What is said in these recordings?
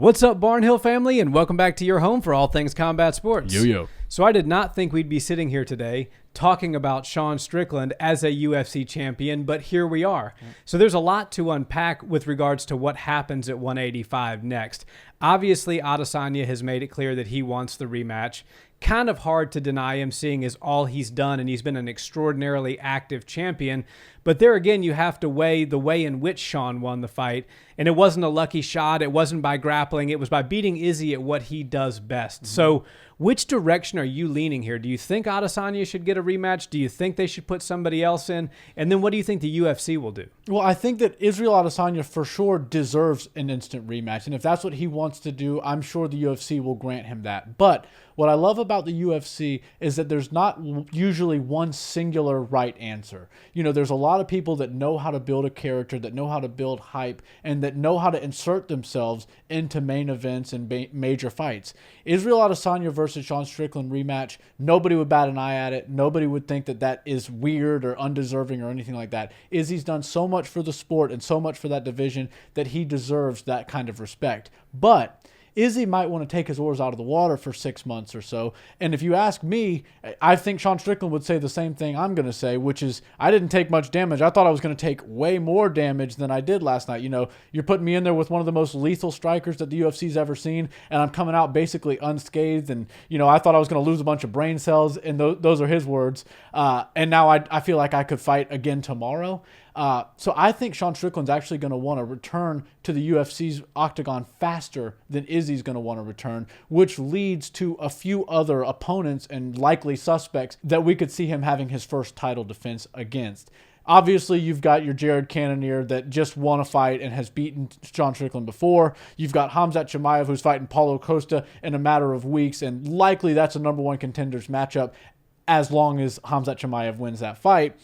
What's up, Barnhill family, and welcome back to your home for all things combat sports. Yo-yo. So I did not think we'd be sitting here today talking about Sean Strickland as a UFC champion, but here we are. So there's a lot to unpack with regards to what happens at 185 next. Obviously, Adesanya has made it clear that he wants the rematch. Kind of hard to deny him, seeing as all he's done, and he's been an extraordinarily active champion. But there again, you have to weigh the way in which Sean won the fight. And it wasn't a lucky shot. It wasn't by grappling. It was by beating Izzy at what he does best. So which direction are you leaning here? Do you think Adesanya should get a rematch? Do you think they should put somebody else in? And then what do you think the UFC will do? Well, I think that Israel Adesanya for sure deserves an instant rematch. And if that's what he wants to do, I'm sure the UFC will grant him that. But what I love about the UFC is that there's not usually one singular right answer. You know, there's a lot of people that know how to build a character, that know how to build hype, and that know how to insert themselves into main events and major fights. Israel Adesanya versus Sean Strickland rematch, nobody would bat an eye at it. Nobody would think that that is weird or undeserving or anything like that. Izzy's done so much for the sport and so much for that division that he deserves that kind of respect. But Izzy might want to take his oars out of the water for 6 months or so. And if you ask me, I think Sean Strickland would say the same thing I'm going to say, which is I didn't take much damage. I thought I was going to take way more damage than I did last night. You know, you're putting me in there with one of the most lethal strikers that the UFC's ever seen, and I'm coming out basically unscathed. And, you know, I thought I was going to lose a bunch of brain cells, and those are his words. And now I feel like I could fight again tomorrow. So I think Sean Strickland's actually going to want to return to the UFC's octagon faster than Izzy's going to want to return, which leads to a few other opponents and likely suspects that we could see him having his first title defense against. Obviously, you've got your Jared Cannonier that just won a fight and has beaten Sean Strickland before. You've got Khamzat Chimaev, who's fighting Paulo Costa in a matter of weeks, and likely that's a number one contenders matchup as long as Khamzat Chimaev wins that fight.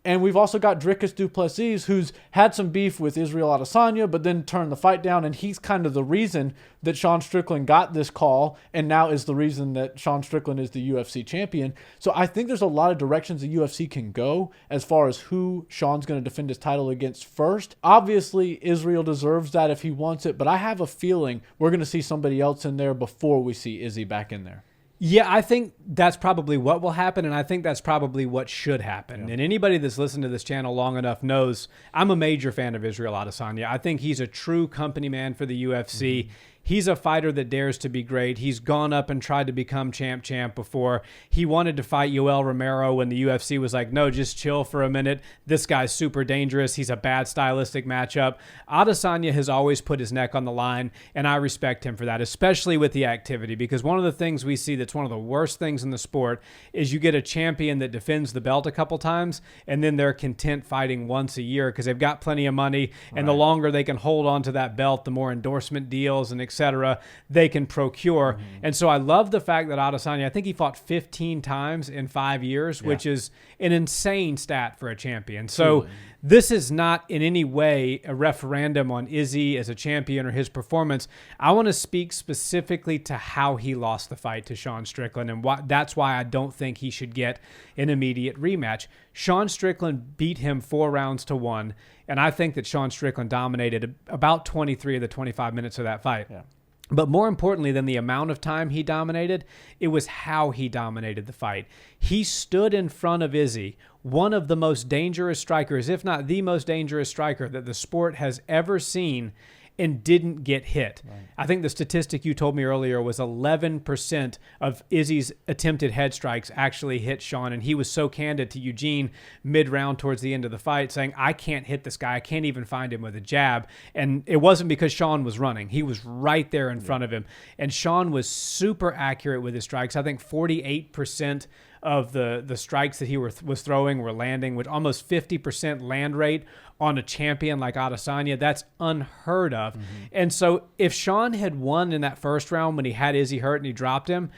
And we've also got Dricus Du Plessis, who's had some beef with Israel Adesanya, but then turned the fight down, and he's kind of the reason that Sean Strickland got this call, and now is the reason that Sean Strickland is the UFC champion. So I think there's a lot of directions the UFC can go as far as who Sean's going to defend his title against first. Obviously, Israel deserves that if he wants it, but I have a feeling we're going to see somebody else in there before we see Izzy back in there. Yeah, I think that's probably what will happen, and I think that's probably what should happen. Yeah. And anybody that's listened to this channel long enough knows I'm a major fan of Israel Adesanya. I think he's a true company man for the UFC. Mm-hmm. He's a fighter that dares to be great. He's gone up and tried to become champ before. He wanted to fight Yoel Romero when the UFC was like, no, just chill for a minute. This guy's super dangerous. He's a bad stylistic matchup. Adesanya has always put his neck on the line, and I respect him for that, especially with the activity, because one of the things we see that's one of the worst things in the sport is you get a champion that defends the belt a couple times, and then they're content fighting once a year because they've got plenty of money, and the longer they can hold on to that belt, the more endorsement deals and etc. they can procure. And so I love the fact that Adesanya, I think he fought 15 times in 5 years, which is an insane stat for a champion. So this is not in any way a referendum on Izzy as a champion or his performance. I want to speak specifically to how he lost the fight to Sean Strickland, and that's why I don't think he should get an immediate rematch. Sean Strickland beat him 4 rounds to 1, and I think that Sean Strickland dominated about 23 of the 25 minutes of that fight. Yeah. But more importantly than the amount of time he dominated, it was how he dominated the fight. He stood in front of Izzy, one of the most dangerous strikers, if not the most dangerous striker that the sport has ever seen, and didn't get hit. Right. I think the statistic you told me earlier was 11% of Izzy's attempted head strikes actually hit Sean, and he was so candid to Eugene mid-round towards the end of the fight saying, I can't hit this guy. I can't even find him with a jab. And it wasn't because Sean was running. He was right there in front of him. And Sean was super accurate with his strikes. I think 48% of the strikes that he was throwing were landing, with almost 50% land rate on a champion like Adesanya. That's unheard of. And so if Sean had won in that first round when he had Izzy hurt and he dropped him,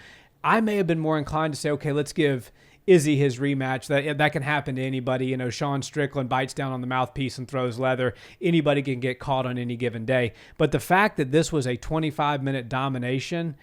I may have been more inclined to say, okay, let's give Izzy his rematch. That can happen to anybody. You know, Sean Strickland bites down on the mouthpiece and throws leather. Anybody can get caught on any given day. But the fact that this was a 25-minute domination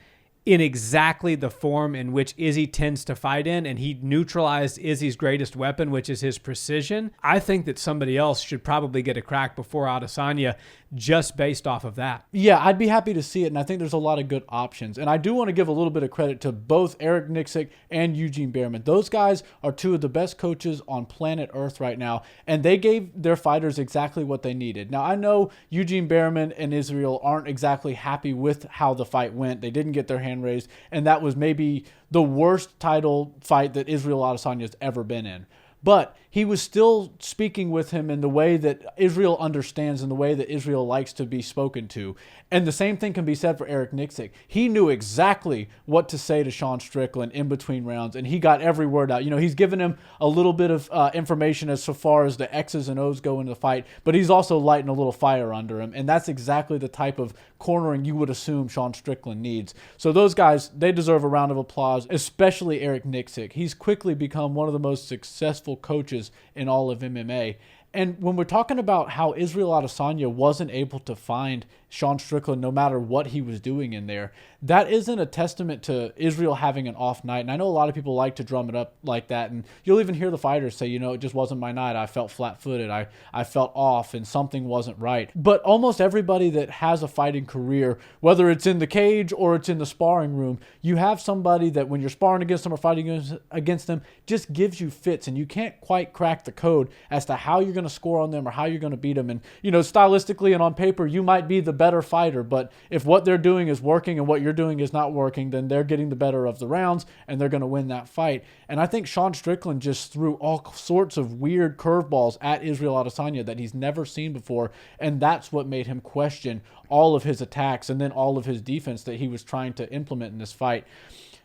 in exactly the form in which Izzy tends to fight in, and he neutralized Izzy's greatest weapon, which is his precision, I think that somebody else should probably get a crack before Adesanya just based off of that. Yeah, I'd be happy to see it, and I think there's a lot of good options. And I do want to give a little bit of credit to both Eric Nicksick and Eugene Bareman. Those guys are two of the best coaches on planet Earth right now, and they gave their fighters exactly what they needed. Now, I know Eugene Bareman and Israel aren't exactly happy with how the fight went. They didn't get their hand raised, and that was maybe the worst title fight that Israel Adesanya has ever been in. But he was still speaking with him in the way that Israel understands, in the way that Israel likes to be spoken to. And the same thing can be said for Eric Nicksick. He knew exactly what to say to Sean Strickland in between rounds, and he got every word out. You know, he's given him a little bit of information as so far as the X's and O's go in the fight, but he's also lighting a little fire under him, and that's exactly the type of cornering you would assume Sean Strickland needs. So those guys, they deserve a round of applause, especially Eric Nicksick. He's quickly become one of the most successful coaches in all of MMA. And when we're talking about how Israel Adesanya wasn't able to find Sean Strickland no matter what he was doing in there, that isn't a testament to Israel having an off night. And I know a lot of people like to drum it up like that. And you'll even hear the fighters say, you know, it just wasn't my night. I felt flat-footed. I felt off and something wasn't right. But almost everybody that has a fighting career, whether it's in the cage or it's in the sparring room, you have somebody that when you're sparring against them or fighting against them just gives you fits, and you can't quite crack the code as to how you're going to score on them or how you're going to beat them. And, you know, stylistically and on paper, you might be the better fighter, but if what they're doing is working and what you're doing is not working, then they're getting the better of the rounds and they're going to win that fight. And I think Sean Strickland just threw all sorts of weird curveballs at Israel Adesanya that he's never seen before, and that's what made him question all of his attacks and then all of his defense that he was trying to implement in this fight.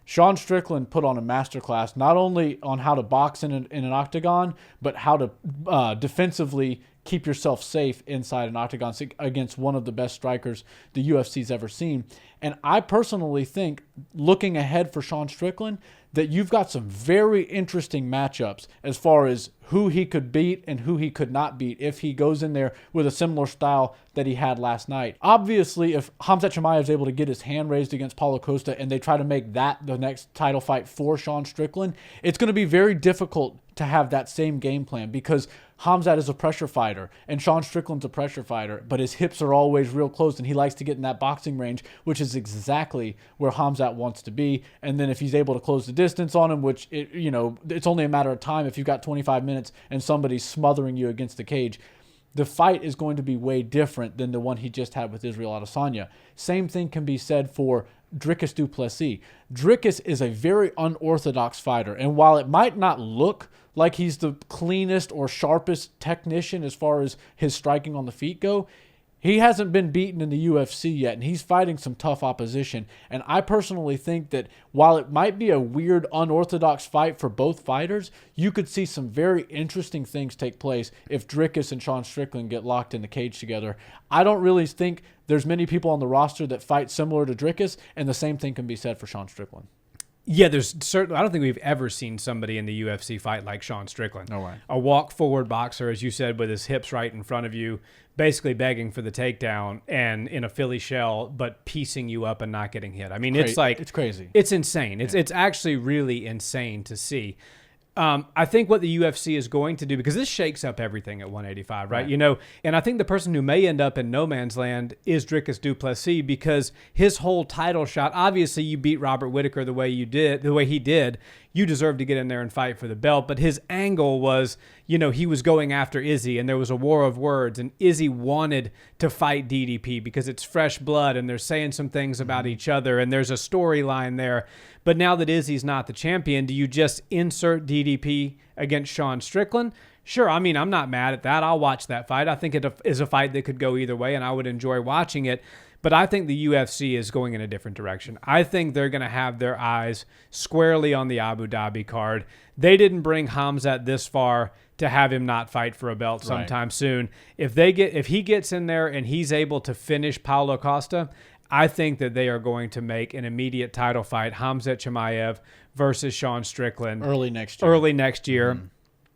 Sean Strickland put on a masterclass, not only on how to box in an octagon, but how to defensively keep yourself safe inside an octagon against one of the best strikers the UFC's ever seen. And I personally think, looking ahead for Sean Strickland, that you've got some very interesting matchups as far as who he could beat and who he could not beat if he goes in there with a similar style that he had last night. Obviously, if Khamzat Chimaev is able to get his hand raised against Paulo Costa and they try to make that the next title fight for Sean Strickland, it's going to be very difficult to have that same game plan because Khamzat is a pressure fighter and Sean Strickland's a pressure fighter, but his hips are always real close and he likes to get in that boxing range, which is exactly where Khamzat wants to be. And then if he's able to close the distance on him, which, it's only a matter of time if you've got 25 minutes and somebody's smothering you against the cage, the fight is going to be way different than the one he just had with Israel Adesanya. Same thing can be said for Dricus Du Plessis. Dricus is a very unorthodox fighter, and while it might not look like he's the cleanest or sharpest technician as far as his striking on the feet go, he hasn't been beaten in the UFC yet, and he's fighting some tough opposition. And I personally think that while it might be a weird, unorthodox fight for both fighters, you could see some very interesting things take place if Dricus and Sean Strickland get locked in the cage together. I don't really think there's many people on the roster that fight similar to Dricus, and the same thing can be said for Sean Strickland. Yeah, there's certainly. I don't think we've ever seen somebody in the UFC fight like Sean Strickland. No way. A walk-forward boxer, as you said, with his hips right in front of you, basically begging for the takedown and in a Philly shell, but piecing you up and not getting hit. I mean, it's crazy. It's insane. It's actually really insane to see. I think what the UFC is going to do, because this shakes up everything at 185, right? And I think the person who may end up in no man's land is Dricus Du Plessis, because his whole title shot, obviously you beat Robert Whittaker the way he did, you deserve to get in there and fight for the belt. But his angle was, he was going after Izzy, and there was a war of words, and Izzy wanted to fight DDP because it's fresh blood, and they're saying some things about each other, and there's a storyline there. But now that Izzy's not the champion, do you just insert DDP against Sean Strickland? Sure, I mean, I'm not mad at that. I'll watch that fight. I think it is a fight that could go either way, and I would enjoy watching it. But I think the UFC is going in a different direction. I think they're going to have their eyes squarely on the Abu Dhabi card. They didn't bring Khamzat this far to have him not fight for a belt sometime soon. If he gets in there and he's able to finish Paulo Costa, I think that they are going to make an immediate title fight, Khamzat Chimaev versus Sean Strickland. Early next year.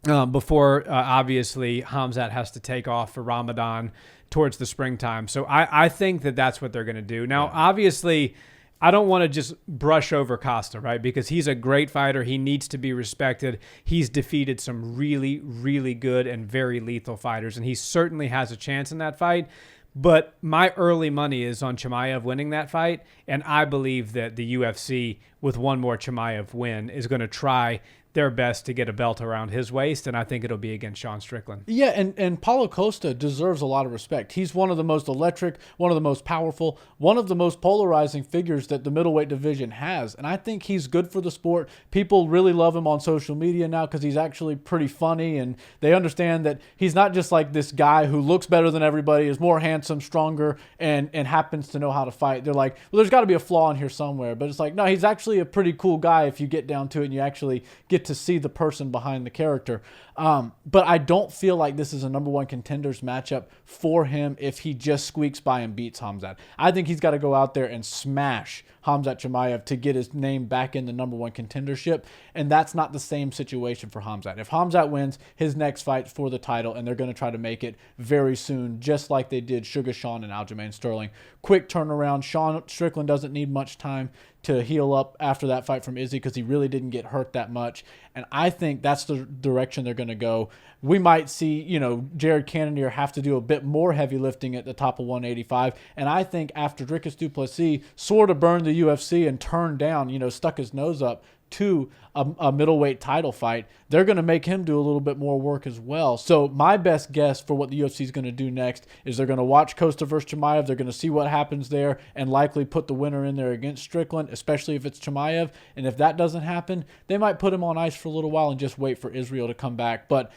Before, obviously, Khamzat has to take off for Ramadan towards the springtime. So I think that that's what they're going to do. Now, obviously, I don't want to just brush over Costa, right? Because he's a great fighter. He needs to be respected. He's defeated some really, really good and very lethal fighters, and he certainly has a chance in that fight. But my early money is on Chimaev winning that fight, and I believe that the UFC, with one more Chimaev win, is going to try their best to get a belt around his waist, and I think it'll be against Sean Strickland. Yeah, and Paulo Costa deserves a lot of respect. He's one of the most electric, one of the most powerful, one of the most polarizing figures that the middleweight division has, and I think he's good for the sport. People really love him on social media now because he's actually pretty funny, and they understand that he's not just like this guy who looks better than everybody, is more handsome, stronger, and happens to know how to fight. They're like, well, there's got to be a flaw in here somewhere, but it's like, no, he's actually a pretty cool guy if you get down to it and you actually get to see the person behind the character. But I don't feel like this is a number one contenders matchup for him if he just squeaks by and beats Khamzat. I think he's got to go out there and smash Khamzat Chimaev to get his name back in the number one contendership, and that's not the same situation for Khamzat. If Khamzat wins, his next fight for the title, and they're going to try to make it very soon, just like they did Sugar Sean and Aljamain Sterling. Quick turnaround. Sean Strickland doesn't need much time to heal up after that fight from Izzy because he really didn't get hurt that much. And I think that's the direction they're going to go. We might see, Jared Cannonier have to do a bit more heavy lifting at the top of 185. And I think after Dricus Du Plessis sort of burned the UFC and turned down, stuck his nose up to a middleweight title fight, they're going to make him do a little bit more work as well. So my best guess for what the UFC is going to do next is they're going to watch Costa versus Chimaev. They're going to see what happens there and likely put the winner in there against Strickland, especially if it's Chimaev. And if that doesn't happen, they might put him on ice for a little while and just wait for Israel to come back. But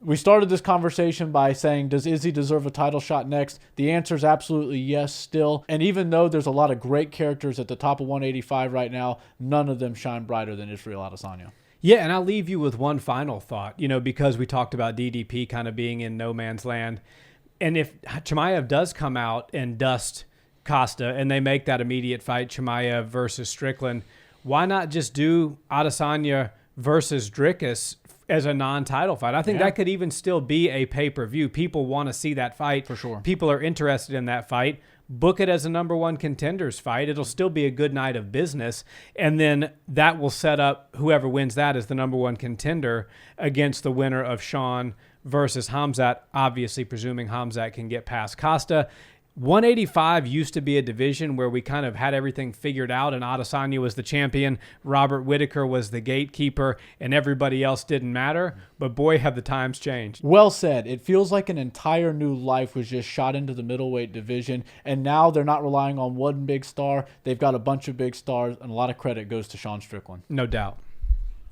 we started this conversation by saying, does Izzy deserve a title shot next? The answer is absolutely yes still. And even though there's a lot of great characters at the top of 185 right now, none of them shine brighter than Israel Adesanya. Yeah, and I'll leave you with one final thought, because we talked about DDP kind of being in no man's land. And if Chimaev does come out and dust Costa and they make that immediate fight, Chimaev versus Strickland, why not just do Adesanya versus Dricus as a non-title fight? I think that could even still be a pay-per-view. People want to see that fight. For sure. People are interested in that fight. Book it as a number one contenders fight. It'll still be a good night of business. And then that will set up whoever wins that as the number one contender against the winner of Sean versus Khamzat, obviously presuming Khamzat can get past Costa. 185 used to be a division where we kind of had everything figured out, and Adesanya was the champion, Robert Whittaker was the gatekeeper, and everybody else didn't matter. But boy, have the times changed. Well said. It feels like an entire new life was just shot into the middleweight division, and now they're not relying on one big star. They've got a bunch of big stars, and a lot of credit goes to Sean Strickland. No doubt.